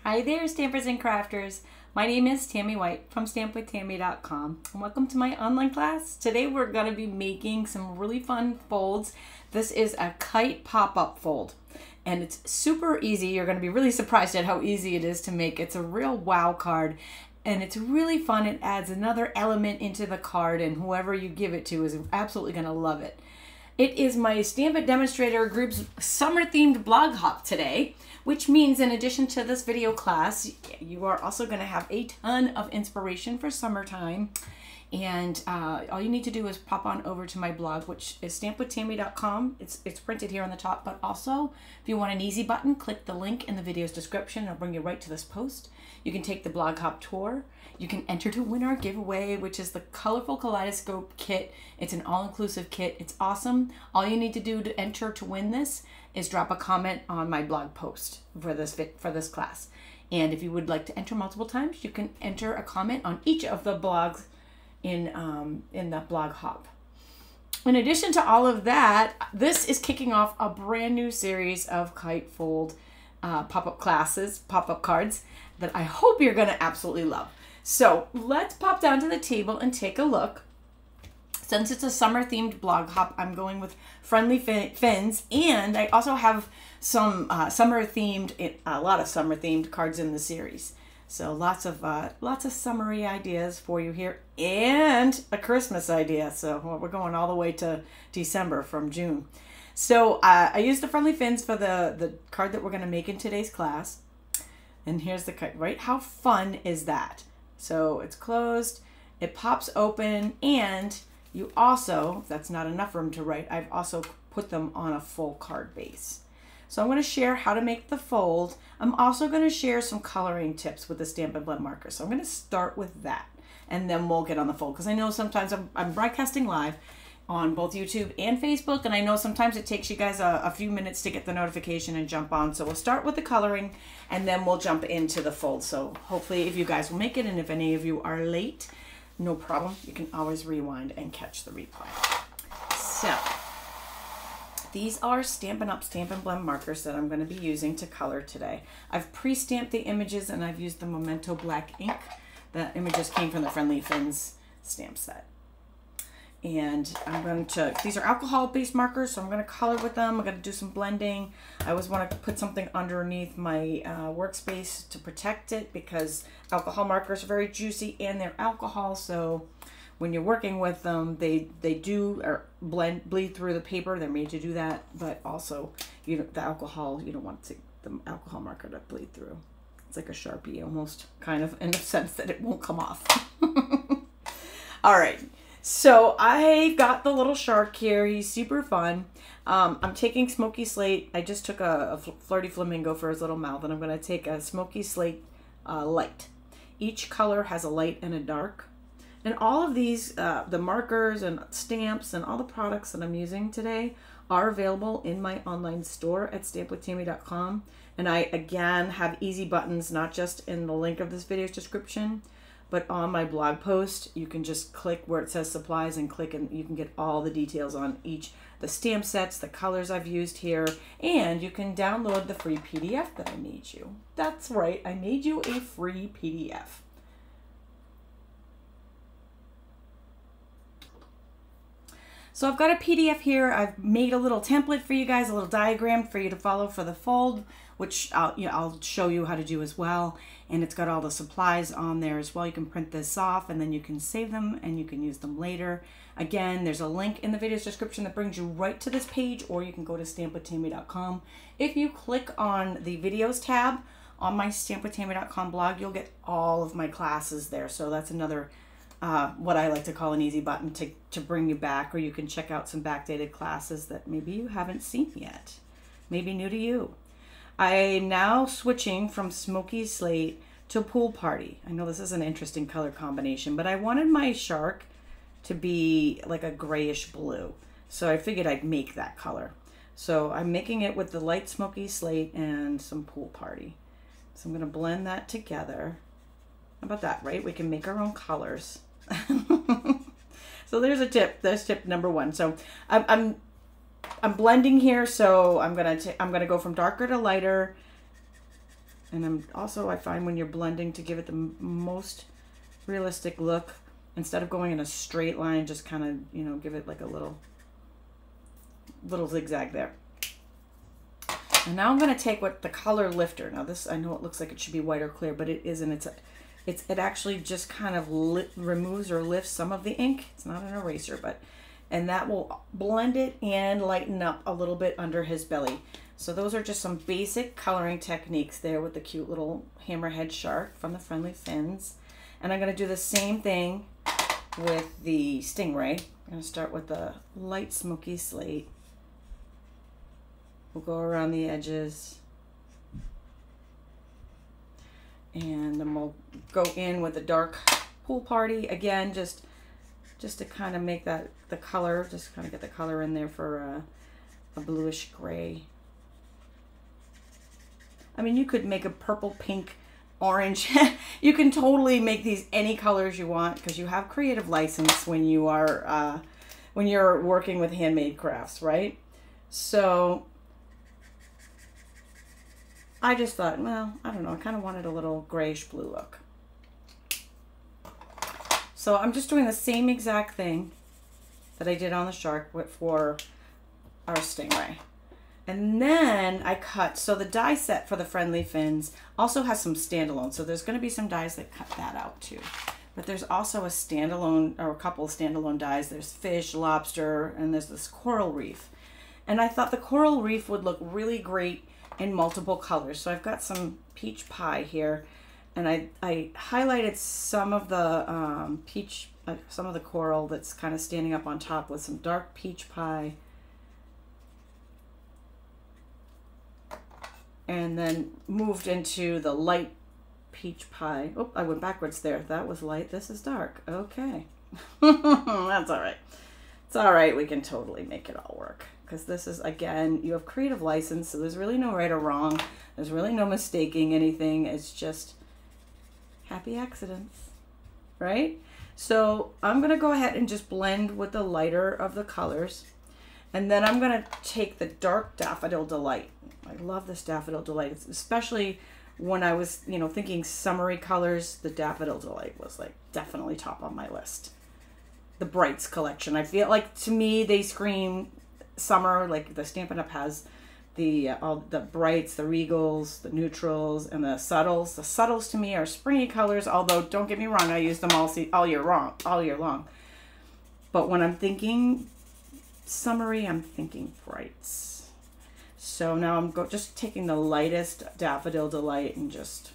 Hi there, stampers and crafters. My name is Tami White from stampwithtami.com, and welcome to my online class. Today we're going to be making some really fun folds. This is a kite pop-up fold, and it's super easy. You're going to be really surprised at how easy it is to make. It's a real wow card, and it's really fun. It adds another element into the card, and whoever you give it to is absolutely going to love it. It is my Stampin' Demonstrator group's summer-themed blog hop today, which means in addition to this video class, you are also going to have a ton of inspiration for summertime. And all you need to do is pop on over to my blog, which is stampwithtami.com. It's printed here on the top, but also if you want an easy button, click the link in the video's description. It'll bring you right to this post. You can take the blog hop tour. You can enter to win our giveaway, which is the Colorful Kaleidoscope kit. It's an all-inclusive kit. It's awesome. All you need to do to enter to win this is drop a comment on my blog post for this class. And if you would like to enter multiple times, you can enter a comment on each of the blogs in the blog hop. In addition to all of that, this is kicking off a brand new series of kite fold pop-up classes, pop-up cards that I hope you're going to absolutely love. So let's pop down to the table and take a look. Since it's a summer-themed blog hop, I'm going with friendly fins, and I also have some summer-themed, a lot of summer-themed cards in the series. So lots of summery ideas for you here, and a Christmas idea. So we're going all the way to December from June. So I used the friendly fins for the card that we're going to make in today's class. And here's the kite, right? How fun is that? So it's closed, it pops open, and you also, if that's not enough room to write, I've also put them on a full card base. So I'm going to share how to make the fold. I'm also going to share some coloring tips with the Stampin' Blend Markers. So I'm going to start with that, and then we'll get on the fold, because I know sometimes I'm broadcasting live on both YouTube and Facebook, and I know sometimes it takes you guys a few minutes to get the notification and jump on. So we'll start with the coloring, and then we'll jump into the fold. So hopefully if you guys will make it, and if any of you are late, no problem. You can always rewind and catch the replay. So these are Stampin' Up Stampin' Blend Markers that I'm going to be using to color today. I've pre-stamped the images, and I've used the Memento black ink. The images came from the Friendly Fins stamp set. And I'm going to, these are alcohol-based markers, so I'm going to color with them. I'm going to do some blending. I always want to put something underneath my workspace to protect it, because alcohol markers are very juicy and they're alcohol, so when you're working with them, they do bleed through the paper. They're made to do that, but also, you know, the alcohol, you don't want the alcohol marker to bleed through. It's like a Sharpie almost, kind of, in the sense that it won't come off. All right. So I got the little shark here. He's super fun. I'm taking Smoky Slate. I just took a Flirty Flamingo for his little mouth, and I'm going to take a Smoky Slate light. Each color has a light and a dark. And all of these, the markers and stamps and all the products that I'm using today are available in my online store at stampwithtami.com. And I, again, have easy buttons, not just in the link of this video's description, but on my blog post. You can just click where it says supplies and click, and you can get all the details on the stamp sets, the colors I've used here, and you can download the free PDF that I made you. That's right, I made you a free PDF. So I've got a PDF here. I've made a little template for you guys, a little diagram for you to follow for the fold, which I'll show you how to do as well. And it's got all the supplies on there as well. You can print this off, and then you can save them and you can use them later. Again, there's a link in the video's description that brings you right to this page, or you can go to stampwithtami.com. If you click on the videos tab on my stampwithtami.com blog, you'll get all of my classes there. So that's another what I like to call an easy button to bring you back, or you can check out some backdated classes that maybe you haven't seen yet, maybe new to you. I am now switching from Smoky Slate to Pool Party. I know this is an interesting color combination, but I wanted my shark to be like a grayish blue, so I figured I'd make that color. So I'm making it with the light Smoky Slate and some Pool Party. So I'm going to blend that together. How about that, right? We can make our own colors. So there's a tip. There's tip number one. So I'm blending here. So I'm gonna go from darker to lighter, And I find when you're blending, to give it the most realistic look, instead of going in a straight line, just kind of, you know, give it like a little zigzag there. And now I'm going to take the color lifter. Now this, I know it looks like it should be white or clear, but it isn't. It actually just kind of removes or lifts some of the ink. It's not an eraser, and that will blend it and lighten up a little bit under his belly. So those are just some basic coloring techniques there with the cute little hammerhead shark from the Friendly Fins. And I'm going to do the same thing with the stingray. I'm going to start with the light smoky slate. We'll go around the edges. And then we'll go in with the dark Pool Party. Again, just to kind of make that the color, just kind of get the color in there for a bluish gray. I mean, you could make a purple, pink, orange. You can totally make these any colors you want because you have creative license when you are when you're working with handmade crafts, right? So I just thought, well, I don't know, I kind of wanted a little grayish blue look. So I'm just doing the same exact thing that I did on the shark for our stingray. And then I cut, so the die set for the Friendly Fins also has some standalone. So there's going to be some dies that cut that out too. But there's also a standalone, or a couple of standalone dies. There's fish, lobster, and there's this coral reef. And I thought the coral reef would look really great in multiple colors. So I've got some peach pie here. And I highlighted some of the some of the coral that's kind of standing up on top with some dark peach pie. And then moved into the light peach pie. Oh, I went backwards there. That was light. This is dark. Okay. That's all right. It's all right. We can totally make it all work. Because this is, again, you have creative license, so there's really no right or wrong. There's really no mistaking anything. It's just happy accidents, right? So I'm going to go ahead and just blend with the lighter of the colors. And then I'm going to take the dark Daffodil Delight. I love this Daffodil Delight, especially when I was, you know, thinking summery colors. The Daffodil Delight was like definitely top on my list. The Brights collection, I feel like, to me, they scream summer. Like the Stampin' Up has all the brights, the regals, the neutrals, and the subtles. The subtles to me are springy colors, although don't get me wrong, I use them all year long. But when I'm thinking summery, I'm thinking brights. So now I'm just taking the lightest Daffodil Delight and just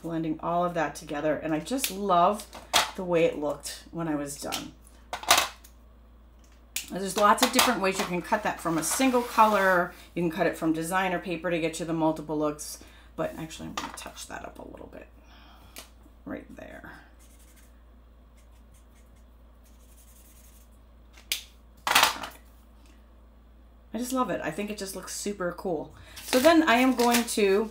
blending all of that together. And I just love the way it looked when I was done. There's lots of different ways you can cut that from a single color. You can cut it from designer paper to get you the multiple looks. But actually, I'm going to touch that up a little bit right there. I just love it. I think it just looks super cool. So then I am going to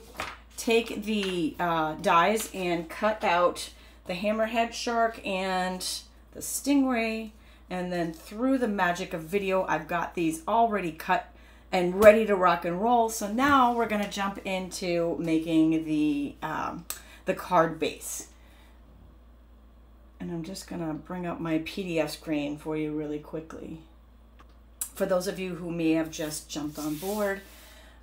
take the dies and cut out the hammerhead shark and the stingray. And then through the magic of video, I've got these already cut and ready to rock and roll. So now we're going to jump into making the card base. And I'm just going to bring up my PDF screen for you really quickly. For those of you who may have just jumped on board,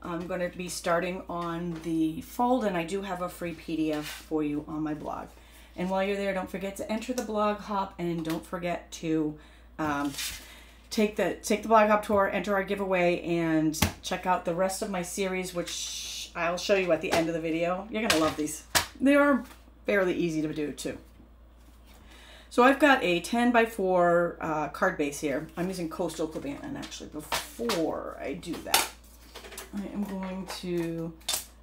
I'm going to be starting on the fold, and I do have a free PDF for you on my blog. And while you're there, don't forget to enter the blog hop, and don't forget to take the blog hop tour, enter our giveaway, and check out the rest of my series, which I'll show you at the end of the video. You're going to love these. They are fairly easy to do too. So I've got a 10 by 4 card base here. I'm using Coastal Cabana, and actually before I do that, I am going to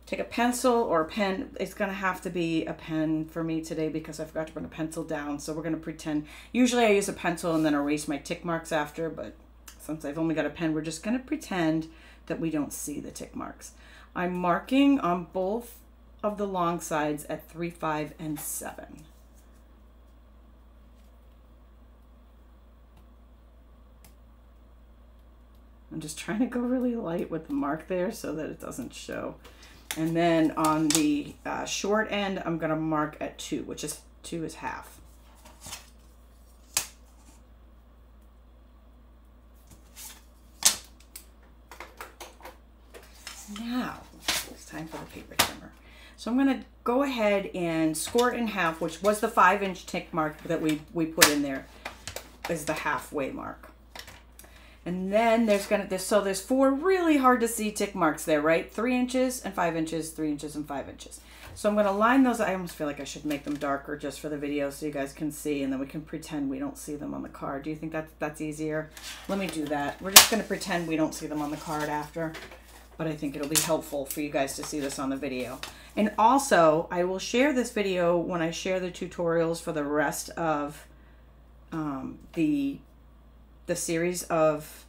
take a pencil or a pen. It's going to have to be a pen for me today because I forgot to bring a pencil down. So we're going to pretend. Usually I use a pencil and then erase my tick marks after, but since I've only got a pen, we're just going to pretend that we don't see the tick marks. I'm marking on both of the long sides at 3, 5, and 7. I'm just trying to go really light with the mark there so that it doesn't show. And then on the short end, I'm gonna mark at 2, which is 2 is half. Now, it's time for the paper trimmer. So I'm gonna go ahead and score it in half, which was the 5-inch tick mark that we put in there, is the halfway mark. And then there's there's 4 really hard to see tick marks there, right? 3 inches and 5 inches, 3 inches and 5 inches. So I'm gonna line those. I almost feel like I should make them darker just for the video so you guys can see, and then we can pretend we don't see them on the card. Do you think that's easier? Let me do that. We're just gonna pretend we don't see them on the card after, but I think it'll be helpful for you guys to see this on the video. And also, I will share this video when I share the tutorials for the rest of the series of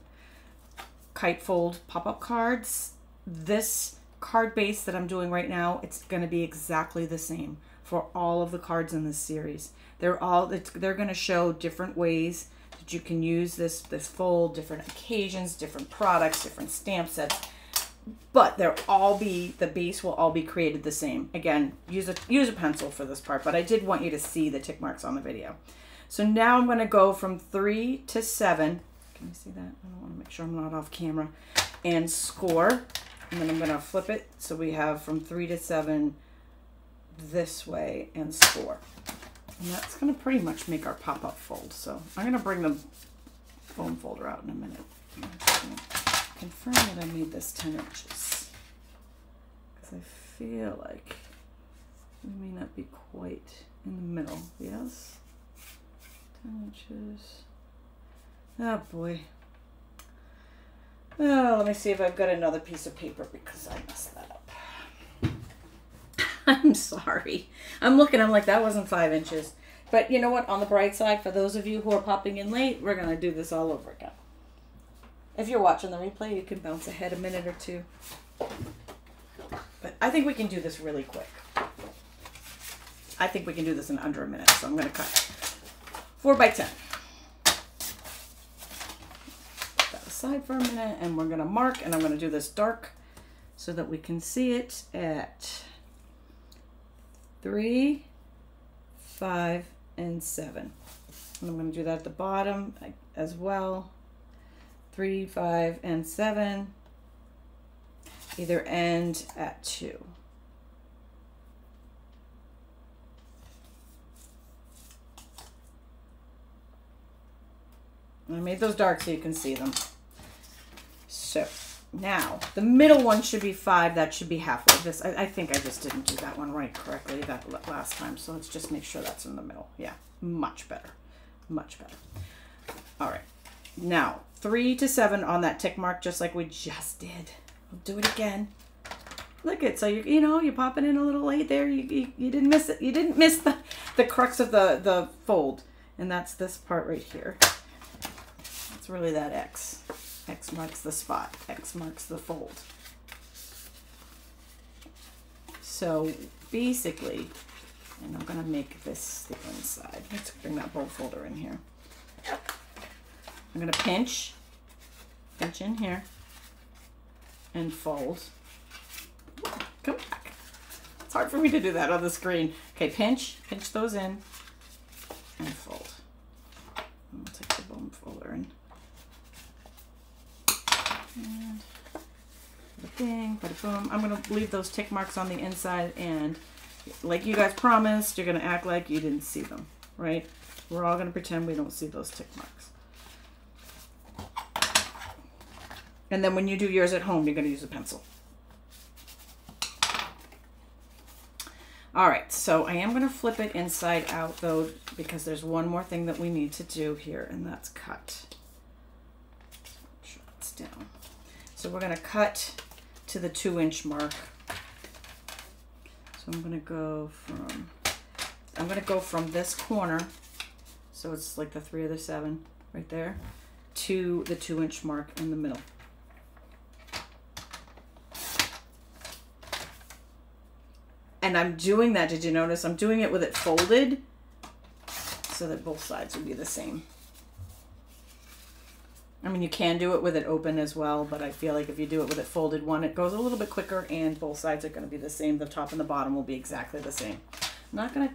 Kite Fold pop-up cards. This card base that I'm doing right now, it's going to be exactly the same for all of the cards in this series. They're going to show different ways that you can use this fold, different occasions, different products, different stamp sets, but the base will all be created the same. Again, use a pencil for this part, but I did want you to see the tick marks on the video. So now I'm going to go from 3 to 7. Can you see that? I want to make sure I'm not off camera. And score. And then I'm going to flip it so we have from 3 to 7 this way and score. And that's going to pretty much make our pop-up fold. So I'm going to bring the foam folder out in a minute. Confirm that I made this 10 inches. Because I feel like we may not be quite in the middle. Yes? 10 inches. Oh boy. Oh, let me see if I've got another piece of paper because I messed that up. I'm sorry. I'm looking, I'm like, that wasn't 5 inches. But you know what? On the bright side, for those of you who are popping in late, we're going to do this all over again. If you're watching the replay, you can bounce ahead a minute or two. But I think we can do this really quick. I think we can do this in under a minute, so I'm going to cut 4 by 10. Put that aside for a minute, and we're going to mark, and I'm going to do this dark so that we can see it at 3, 5, and 7. And I'm going to do that at the bottom as well. 3, 5, and 7. Either end at 2. I made those dark so you can see them. So now the middle one should be 5. That should be halfway. This I think I just didn't do that one right correctly that last time. So let's just make sure that's in the middle. Yeah, much better, much better. All right, now 3 to 7 on that tick mark, just like we just did. We'll do it again. Look at, so you're popping in a little late there. You didn't miss it. You didn't miss the crux of the fold, and that's this part right here. It's really that X. X marks the spot. X marks the fold. So basically, and I'm gonna make this the inside. Let's bring that bowl folder in here. I'm gonna pinch in here, and fold. Come back. It's hard for me to do that on the screen. Okay, pinch those in, and fold. And we'll take the bone folder and bada bing, bada boom. I'm gonna leave those tick marks on the inside, and like you guys promised, you're gonna act like you didn't see them, right? We're all gonna pretend we don't see those tick marks. And then when you do yours at home, you're gonna use a pencil. All right, so I am gonna flip it inside out though, because there's one more thing that we need to do here, and that's cut. It's down. So we're gonna cut to the 2-inch mark. So I'm gonna go from this corner, so it's like the 3 or the 7 right there, to the 2-inch mark in the middle. And I'm doing that, did you notice? I'm doing it with it folded so that both sides would be the same. mean, you can do it with it open as well, but I feel like if you do it with it folded one, it goes a little bit quicker and both sides are going to be the same. The top and the bottom will be exactly the same. I'm not going to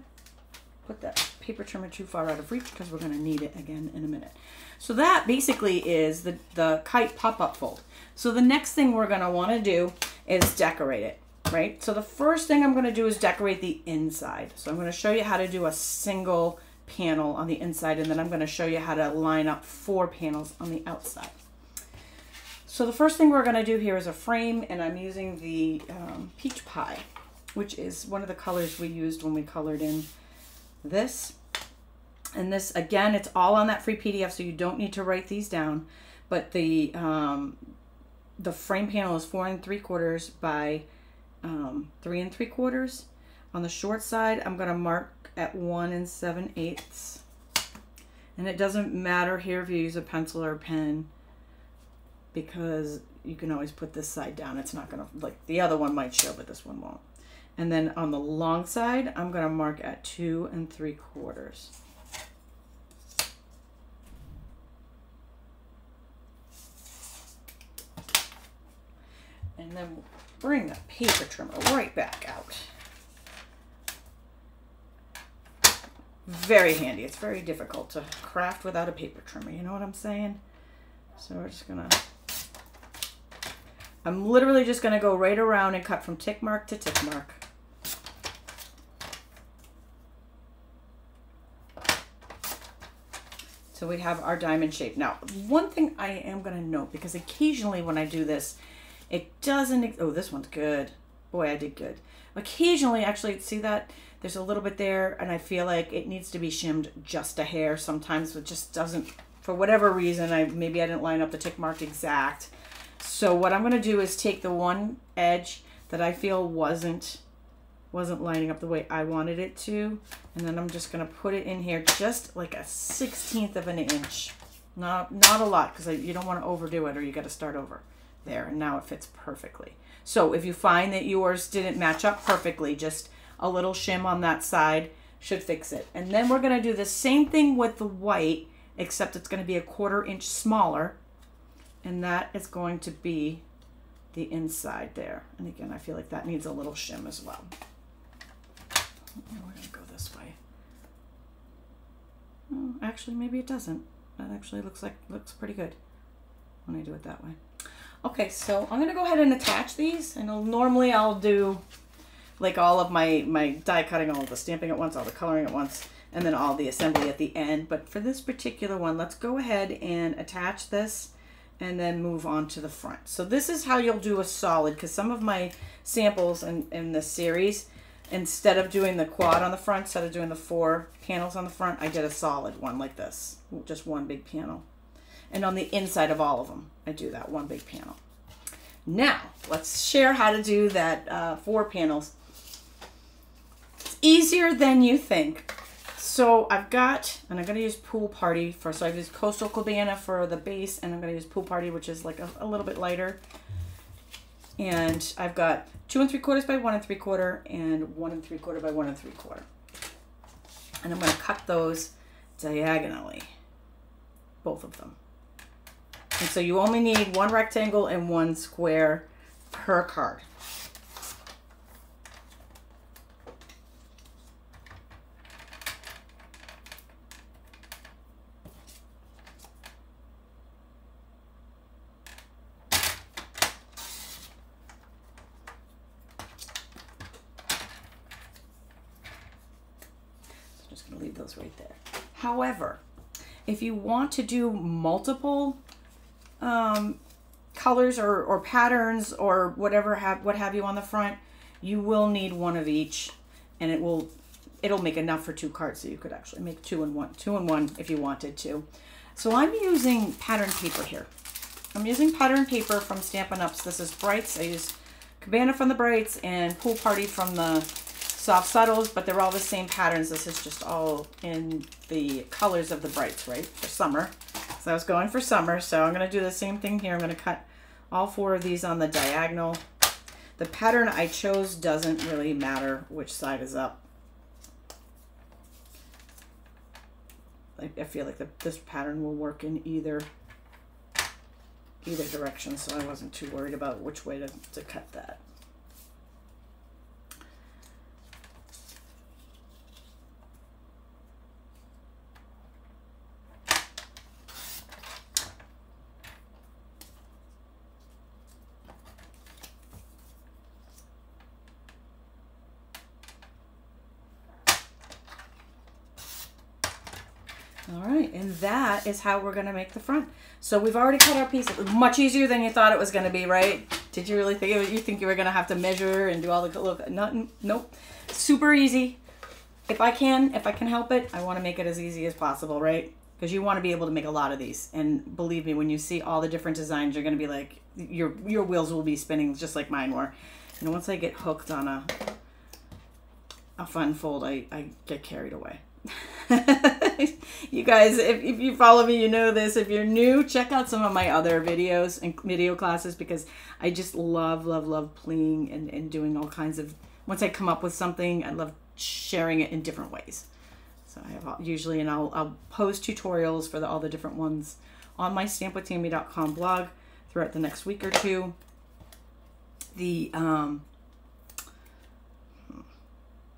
put that paper trimmer too far out of reach because we're going to need it again in a minute. So that basically is the kite pop-up fold. So the next thing we're going to want to do is decorate it, right? So the first thing I'm going to do is decorate the inside. So I'm going to show you how to do a single panel on the inside, and then I'm going to show you how to line up 4 panels on the outside. So the first thing we're going to do here is a frame, and I'm using the peach pie, which is one of the colors we used when we colored in this. And this, again, it's all on that free PDF, so you don't need to write these down. But the frame panel is 4 3/4 by 3 3/4. On the short side, I'm going to mark at 1 7/8. And it doesn't matter here if you use a pencil or a pen, because you can always put this side down. It's not going to, like the other one might show, but this one won't. And then on the long side, I'm going to mark at 2 3/4. And then we'll bring the paper trimmer right back out. Very handy. It's very difficult to craft without a paper trimmer. You know what I'm saying? So we're just gonna, I'm literally just gonna go right around and cut from tick mark to tick mark. So we have our diamond shape. Now, one thing I am gonna note, because occasionally when I do this, it doesn't, oh, this one's good. Boy, I did good. Occasionally, actually, see that? There's a little bit there, and I feel like it needs to be shimmed just a hair. Sometimes it just doesn't, for whatever reason, maybe I didn't line up the tick mark exact. So what I'm gonna do is take the one edge that I feel wasn't lining up the way I wanted it to, and then I'm just gonna put it in here just like a 1/16 of an inch. Not a lot, because you don't want to overdo it or you got to start over. There, and now it fits perfectly. So if you find that yours didn't match up perfectly, just a little shim on that side should fix it. And then we're gonna do the same thing with the white, except it's gonna be a 1/4 inch smaller, and that is going to be the inside there. And again, I feel like that needs a little shim as well. We're gonna go this way. Oh, actually, maybe it doesn't. That actually looks pretty good when I do it that way. Okay, so I'm gonna go ahead and attach these. And normally I'll do like all of my die cutting, all of the stamping at once, all the coloring at once, and then all the assembly at the end. But for this particular one, let's go ahead and attach this and then move on to the front. So this is how you'll do a solid, because some of my samples in this series, instead of doing the quad on the front, instead of doing the 4 panels on the front, I did a solid one like this, just one big panel. And on the inside of all of them, I do that one big panel. Now, let's share how to do that 4 panels. It's easier than you think. So I've got, and I'm going to use Pool Party for, so I've used Coastal Cabana for the base, and I'm going to use Pool Party, which is like a little bit lighter. And I've got 2 3/4 by 1 3/4 and 1 3/4 by 1 3/4. And I'm going to cut those diagonally, both of them. And so you only need 1 rectangle and 1 square per card. So I'm just going to leave those right there. However, if you want to do multiple colors or patterns or whatever what have you on the front, you will need 1 of each, and it'll make enough for 2 cards, so you could actually make 2 in 1 if you wanted to. So I'm using pattern paper here. I'm using pattern paper from Stampin' Up. This is Brights. I use Cabana from the Brights and Pool Party from the Soft Subtles, but they're all the same patterns. This is just all in the colors of the Brights, right, for summer. So I was going for summer, so I'm going to do the same thing here. I'm going to cut all 4 of these on the diagonal. The pattern I chose doesn't really matter which side is up. I feel like this pattern will work in either either direction, so I wasn't too worried about which way to cut that. All right, and that is how we're gonna make the front. So we've already cut our piece. It was much easier than you thought it was gonna be, right? Did you really think it was, you think you were gonna have to measure and do all the look? Nope. Super easy. If I can help it, I want to make it as easy as possible, right? Because you want to be able to make a lot of these. And believe me, when you see all the different designs, you're gonna be like, your wheels will be spinning just like mine were. And once I get hooked on a fun fold, I get carried away. You guys, if you follow me, you know this. If you're new, check out some of my other videos and video classes, because I just love playing and doing all kinds of, once I come up with something, I love sharing it in different ways. So I have usually, and I'll post tutorials for all the different ones on my stampwithtami.com blog throughout the next week or two. I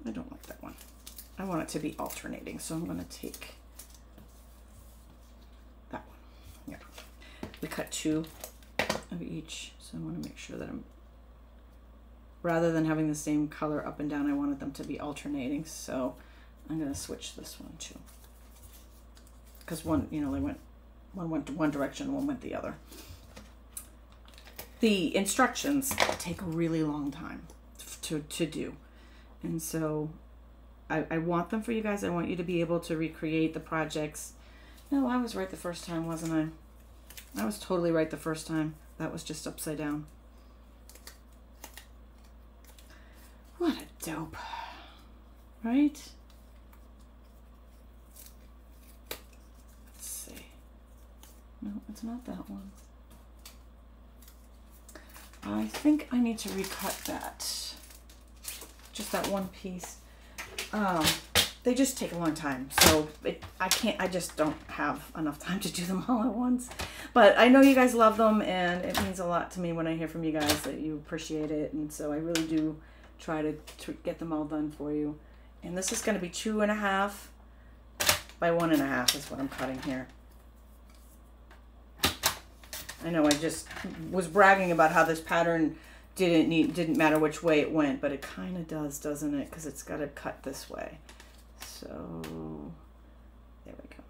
don't like that one. I want it to be alternating, so I'm going to take that one. Yeah. We cut 2 of each, so I want to make sure that rather than having the same color up and down, I wanted them to be alternating, so I'm going to switch this one too. Because one went to one direction, one went the other. The instructions take a really long time to do, and so I want them for you guys. I want you to be able to recreate the projects. No, I was right the first time, wasn't I? I was totally right the first time. That was just upside down. What a dope, right? Let's see. No, it's not that one. I think I need to recut that. Just that one piece. They just take a long time, so I just don't have enough time to do them all at once. But I know you guys love them, and it means a lot to me when I hear from you guys that you appreciate it, and so I really do try to get them all done for you. And this is going to be 2.5 by 1.5 is what I'm cutting here. I know I just was bragging about how this pattern didn't matter which way it went, but it kind of does, doesn't it? Because it's got to cut this way. So there we go.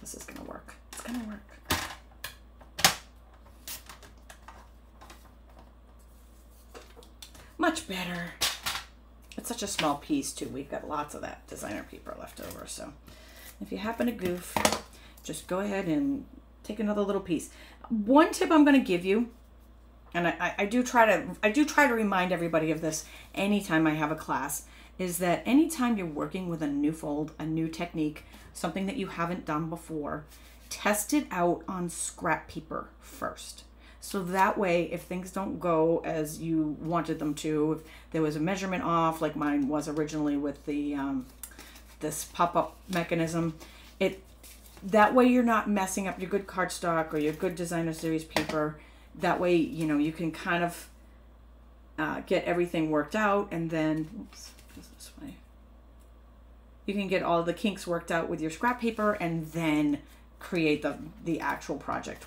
This is gonna work. It's gonna work. Much better. It's such a small piece too. We've got lots of that designer paper left over. So if you happen to goof, just go ahead and take another little piece. One tip I'm going to give you, and I do try to remind everybody of this anytime I have a class, is that anytime you're working with a new fold, a new technique, something that you haven't done before, test it out on scrap paper first. So that way, if things don't go as you wanted them to, if there was a measurement off, like mine was originally with the this pop-up mechanism, that way you're not messing up your good cardstock or your good designer series paper. That way, you know, you can kind of get everything worked out, and then, oops, this way. You can get all the kinks worked out with your scrap paper, and then create the actual project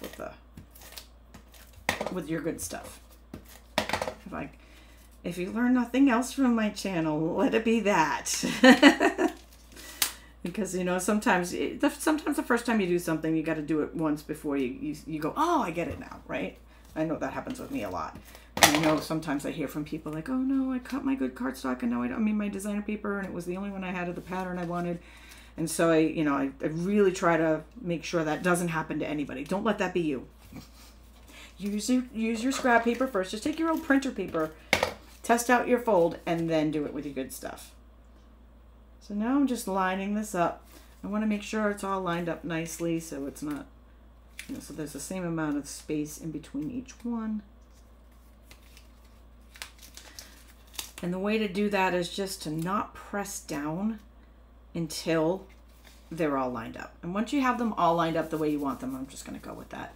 with your good stuff. If you learn nothing else from my channel, let it be that. Because, you know, sometimes the first time you do something, you got to do it once before you go, oh, I get it now, right? I know that happens with me a lot. And I know sometimes I hear from people like, oh no, I cut my good cardstock and now I made my designer paper and it was the only one I had of the pattern I wanted. And so I really try to make sure that doesn't happen to anybody. Don't let that be you. Use your scrap paper first. Just take your old printer paper, test out your fold, and then do it with your good stuff. So now I'm just lining this up. I want to make sure it's all lined up nicely so it's not, you know, so there's the same amount of space in between each one. And the way to do that is just to not press down until they're all lined up. And once you have them all lined up the way you want them, I'm just going to go with that.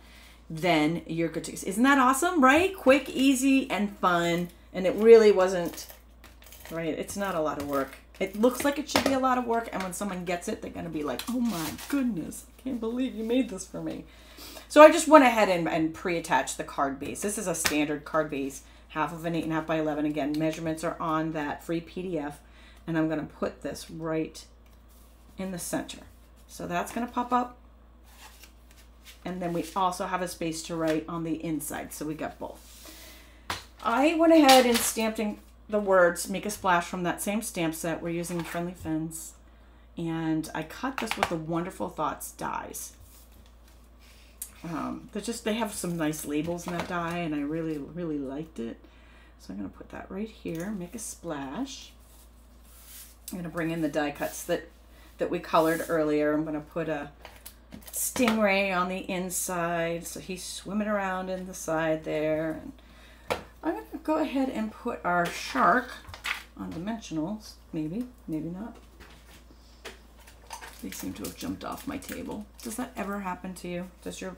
then you're good to go. Isn't that awesome, right? Quick, easy, and fun. And it really wasn't, right? It's not a lot of work. It looks like it should be a lot of work, and when someone gets it, they're gonna be like, oh my goodness, I can't believe you made this for me. So I just went ahead and pre-attached the card base. This is a standard card base, half of an 8.5 by 11. Again, measurements are on that free PDF, and I'm gonna put this right in the center. So that's gonna pop up. And then we also have a space to write on the inside, so we got both. I went ahead and stamped in the words, Make a Splash, from that same stamp set. We're using Friendly Fins. And I cut this with the Wonderful Thoughts dies. They have some nice labels in that die, and I really, really liked it. So I'm going to put that right here, Make a Splash. I'm going to bring in the die cuts that we colored earlier. I'm going to put a stingray on the inside, so he's swimming around in the side there. And I'm going to go ahead and put our shark on dimensionals. Maybe, maybe not. They seem to have jumped off my table. Does that ever happen to you? Does your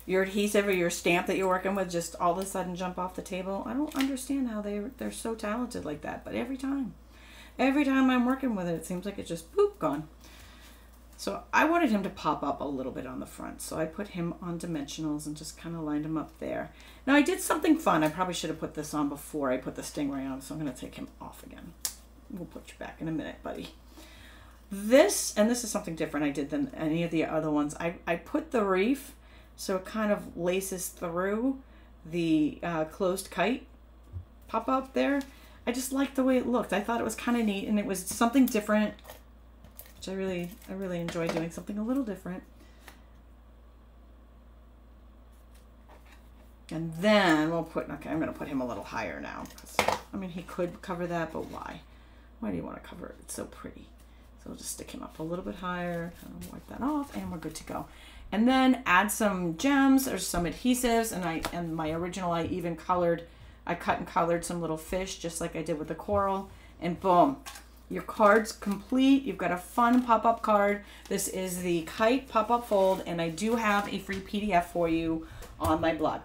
adhesive or your stamp that you're working with just all of a sudden jump off the table? I don't understand how they're so talented like that, but every time I'm working with it, it seems like it's just boop, gone. So I wanted him to pop up a little bit on the front, so I put him on dimensionals and just kind of lined him up there. Now I did something fun. I probably should have put this on before I put the stingray on, so I'm going to take him off again. We'll put you back in a minute, buddy. This is something different I did than any of the other ones. I put the reef so it kind of laces through the closed kite pop up there. I just liked the way it looked. I thought it was kind of neat, and it was something different, which I really enjoy doing something a little different. And then we'll put, okay, I'm going to put him a little higher now. I mean, he could cover that, but why? Why do you want to cover it? It's so pretty. So we'll just stick him up a little bit higher, kind of wipe that off, and we're good to go. And then add some gems or some adhesives, and my original, I cut and colored some little fish, just like I did with the coral, and boom, your card's complete. You've got a fun pop-up card. This is the Kite pop-up fold, and I do have a free PDF for you on my blog.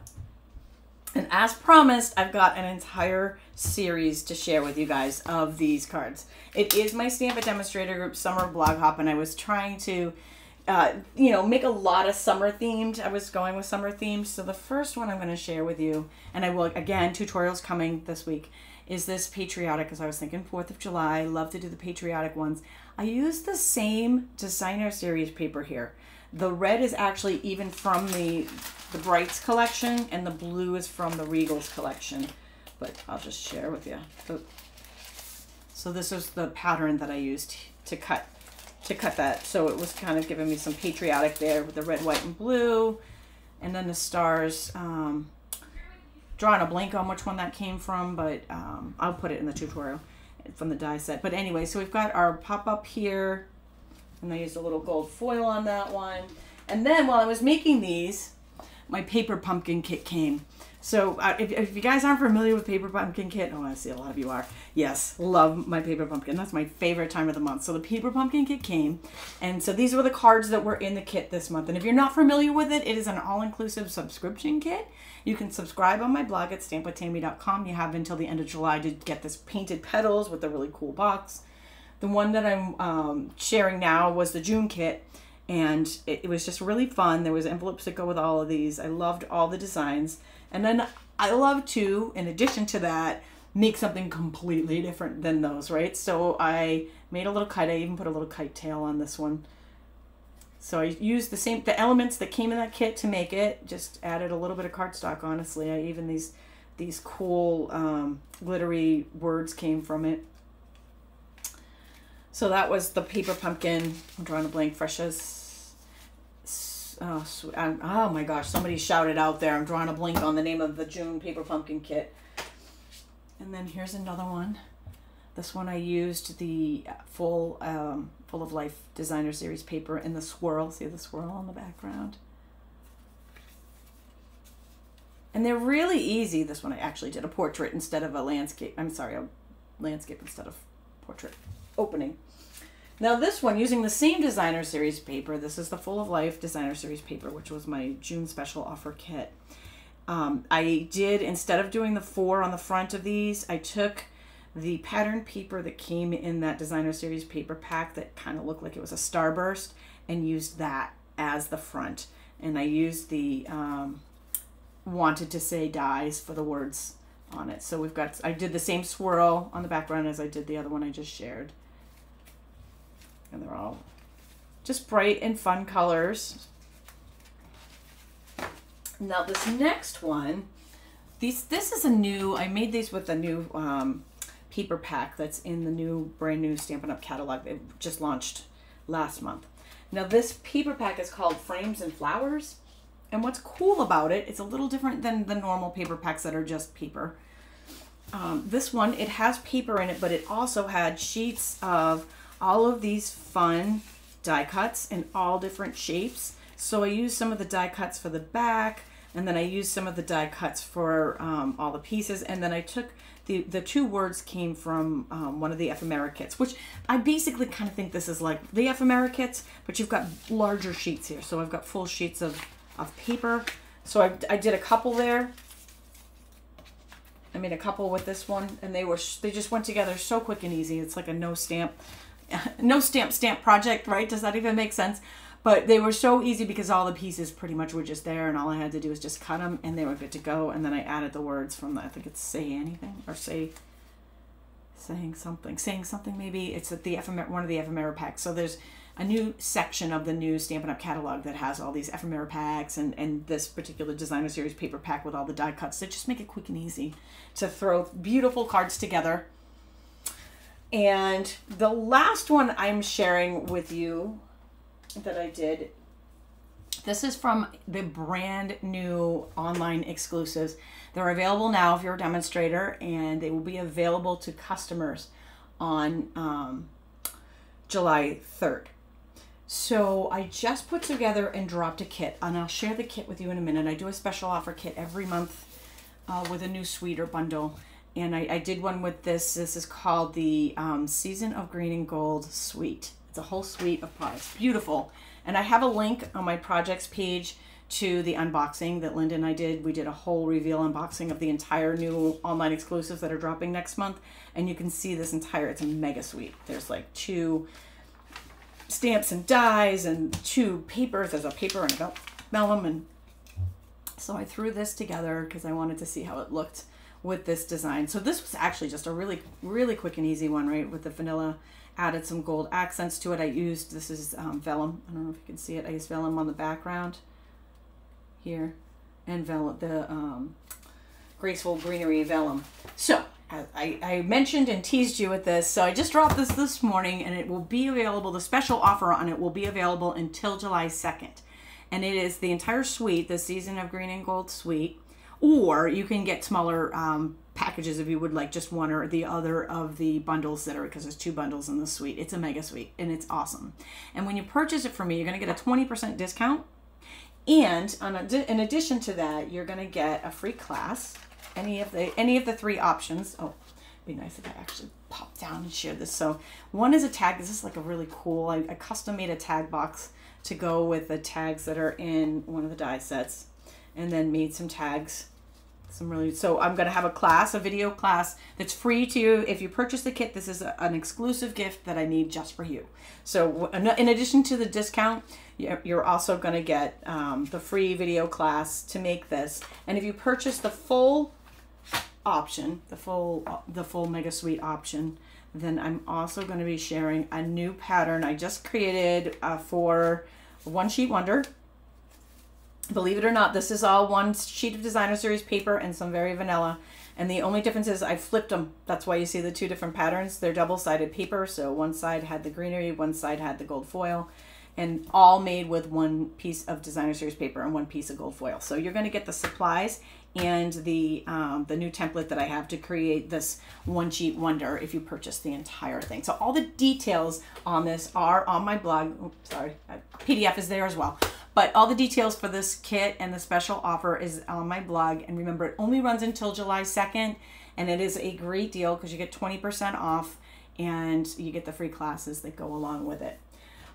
And as promised, I've got an entire series to share with you guys of these cards. It is my Stampin' Demonstrator Group Summer Blog Hop, and I was trying to, make a lot of summer themed. I was going with summer themed. So the first one I'm going to share with you, and I will, again, tutorials coming this week, is this patriotic, because I was thinking 4th of July. I love to do the patriotic ones. I used the same designer series paper here. The red is actually even from the Brights collection, and the blue is from the Regals collection. But I'll just share with you. So this is the pattern that I used to cut that. So it was kind of giving me some patriotic there with the red, white, and blue. And then the stars. Drawing a blank on which one that came from, but I'll put it in the tutorial from the die set. But anyway, so we've got our pop-up here, and I used a little gold foil on that one. And then while I was making these, my paper pumpkin kit came. So if you guys aren't familiar with paper pumpkin kit, oh, I see a lot of you are. Yes, love my paper pumpkin. That's my favorite time of the month. So the paper pumpkin kit came, and so these were the cards that were in the kit this month. And if you're not familiar with it, it is an all-inclusive subscription kit. You can subscribe on my blog at stampwithtami.com. You have until the end of July to get this painted petals with a really cool box. The one that I'm sharing now was the June kit, and it was just really fun. There was envelopes that go with all of these. I loved all the designs. And then I love to, in addition to that, make something completely different than those, right? So I made a little kite. I even put a little kite tail on this one. So I used the elements that came in that kit to make it. Just added a little bit of cardstock, honestly. Even these cool glittery words came from it. So that was the paper pumpkin. I'm drawing a blank, fresh as... Oh my gosh, somebody shouted out there. I'm drawing a blank on the name of the June paper pumpkin kit. And then here's another one. This one I used the full of life designer series paper in the swirl. See the swirl in the background? And they're really easy. This one I actually did a portrait instead of a landscape. I'm sorry, a landscape instead of portrait opening. Now this one, using the same designer series paper, this is the Full of Life designer series paper, which was my June special offer kit. I did, instead of doing the 4 on the front of these, I took the pattern paper that came in that designer series paper pack that kind of looked like it was a starburst, and used that as the front. And I used the wanted to say dies for the words on it. So we've got, I did the same swirl on the background as I did the other one I just shared. And they're all just bright and fun colors. Now this next one, this is a new, I made these with a new paper pack that's in the new, brand new Stampin' Up catalog. It just launched last month. Now this paper pack is called Frames and Flowers. And what's cool about it, it's a little different than the normal paper packs that are just paper. This one, it has paper in it, but it also had sheets of all of these fun die cuts in all different shapes. So I used some of the die cuts for the back, and then I used some of the die cuts for all the pieces, and then I took the 2 words came from one of the ephemera kits, which I basically kind of think this is like the ephemera kits, but you've got larger sheets here. So I've got full sheets of paper. So I did a couple there. I made a couple with this one, and they just went together so quick and easy. It's like a no stamp project, right? Does that even make sense? But they were so easy because all the pieces pretty much were just there, and all I had to do was just cut them, and they were good to go. And then I added the words from the, I think it's Say Anything, or saying something maybe. It's at the one of the ephemera packs. So there's a new section of the new Stampin' Up catalog that has all these ephemera packs and this particular designer series paper pack with all the die cuts that just make it quick and easy to throw beautiful cards together. And the last one I'm sharing with you that I did, this is from the brand new online exclusives. They're available now if you're a demonstrator, and they will be available to customers on July 3rd. So I just put together and dropped a kit, and I'll share the kit with you in a minute. I do a special offer kit every month with a new suite or bundle. And I did one with this. This is called the Season of Green and Gold Suite. It's a whole suite of products. Beautiful. And I have a link on my projects page to the unboxing that Linda and I did. We did a whole reveal unboxing of the entire new online exclusives that are dropping next month. And you can see this entire, it's a mega suite. There's like 2 stamps and dies and 2 papers. There's a paper and a vellum. And so I threw this together because I wanted to see how it looked with this design. So this was actually just a really, really quick and easy one, right? With the vanilla, added some gold accents to it. I used, this is vellum. I don't know if you can see it. I used vellum on the background here, and vellum, the graceful greenery vellum. So I mentioned and teased you with this. So I just dropped this morning, and it will be available. The special offer on it will be available until July 2nd. And it is the entire suite, the Season of Green and Gold suite. Or you can get smaller packages if you would like just one or the other of the bundles that are, because there's 2 bundles in the suite. It's a mega suite, and it's awesome. And when you purchase it from me, you're going to get a 20% discount. And in addition to that, you're going to get a free class. Any of the 3 options. Oh, it'd be nice if I actually pop down and share this. So one is a tag. This is like a really cool, I custom made a tag box to go with the tags that are in one of the die sets, and then made some tags. So I'm going to have a class, a video class that's free to you. If you purchase the kit, this is an exclusive gift that I need just for you. So in addition to the discount, you're also going to get the free video class to make this. And if you purchase the full option, the full mega suite option, then I'm also going to be sharing a new pattern I just created for One Sheet Wonder. Believe it or not, this is all one sheet of designer series paper and some very vanilla. And the only difference is I flipped them. That's why you see the 2 different patterns. They're double-sided paper. So one side had the greenery, one side had the gold foil, and all made with 1 piece of designer series paper and 1 piece of gold foil. So you're going to get the supplies and the new template that I have to create this One Sheet Wonder if you purchase the entire thing. So all the details on this are on my blog. Oops, sorry, PDF is there as well. But all the details for this kit and the special offer is on my blog. And remember, it only runs until July 2nd. And it is a great deal because you get 20% off. and you get the free classes that go along with it.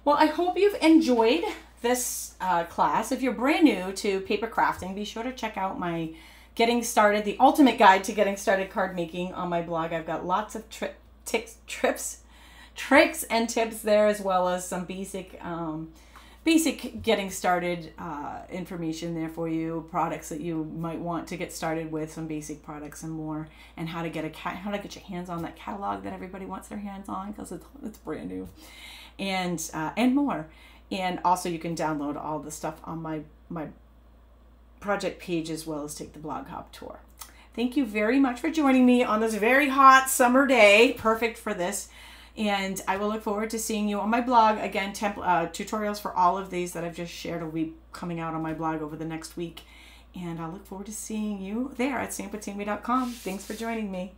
Well, I hope you've enjoyed this class. If you're brand new to paper crafting, be sure to check out my Getting Started, the Ultimate Guide to Getting Started Card Making on my blog. I've got lots of tricks and tips there, as well as some basic getting started information there for you, products that you might want to get started with, some basic products and more, and how to get your hands on that catalog that everybody wants their hands on because it's brand new, and more. And also you can download all the stuff on my project page, as well as take the blog hop tour. Thank you very much for joining me on this very hot summer day, perfect for this. And I will look forward to seeing you on my blog. Again, tutorials for all of these that I've just shared will be coming out on my blog over the next week. And I look forward to seeing you there at stampwithtami.com. Thanks for joining me.